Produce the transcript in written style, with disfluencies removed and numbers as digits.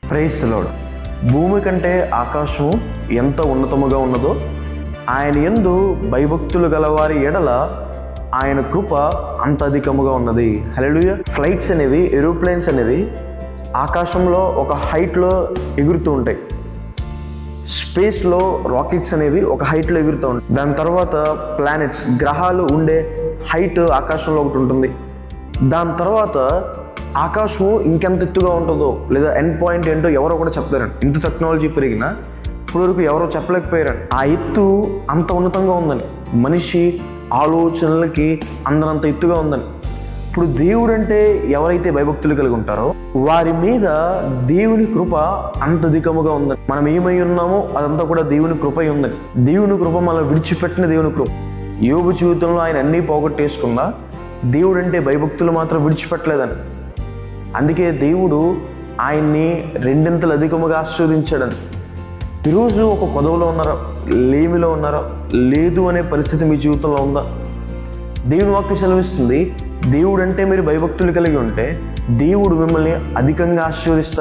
Praise the lord. భూమి కంటే ఆకాశము ఎంత ఉన్నతముగా ఉన్నదో ఆయన యందు భయభక్తులు గలవారి ఎడల ఆయన కృప అంత అధికముగా ఉన్నది. హల్లెలూయా. ఫ్లైట్స్ అనేవి, ఏరోప్లేన్స్ అనేవి ఆకాశంలో ఒక హైట్లో ఎగురుతూ ఉంటాయి. స్పేస్లో రాకెట్స్ అనేవి ఒక హైట్లో ఎగురుతూ ఉంటాయి. దాని తర్వాత ప్లానెట్స్, గ్రహాలు ఉండే హైట్ ఆకాశంలో ఒకటి ఉంటుంది. దాని తర్వాత ఆకాశము ఇంకెంత ఎత్తుగా ఉంటుందో లేదా ఎండ్ పాయింట్ ఏంటో ఎవరో కూడా చెప్పలేరండి. ఇంత టెక్నాలజీ పెరిగినా ఇప్పటివరకు ఎవరో చెప్పలేకపోయారండి. ఆ ఎత్తు అంత ఉన్నతంగా ఉందని, మనిషి ఆలోచనలకి అందనంత ఎత్తుగా ఉందని. ఇప్పుడు దేవుడు అంటే ఎవరైతే భయభక్తులు కలిగి ఉంటారో వారి మీద దేవుని కృప అంత అధికముగా ఉందని. మనం ఏమై ఉన్నామో అదంతా కూడా దేవుని కృప ఉందని. దేవుని కృప మనల్ని విడిచిపెట్టిన దేవుని కృప. యోబు జీవితంలో ఆయన అన్నీ పోగొట్టేసుకున్నా దేవుడు అంటే భయభక్తులు మాత్రం విడిచిపెట్టలేదని. అందుకే దేవుడు ఆయన్ని రెండింతలు అధికముగా ఆశీర్వదించాడని. ఈరోజు ఒక పదవిలో ఉన్నారా, లేమిలో ఉన్నారా, లేదు అనే పరిస్థితి మీ జీవితంలో ఉందా? దేవుని వాక్యం సెలవిస్తుంది, దేవుడు అంటే మీరు భయభక్తులు కలిగి ఉంటే దేవుడు మిమ్మల్ని అధికంగా ఆశీర్వదిస్తారు.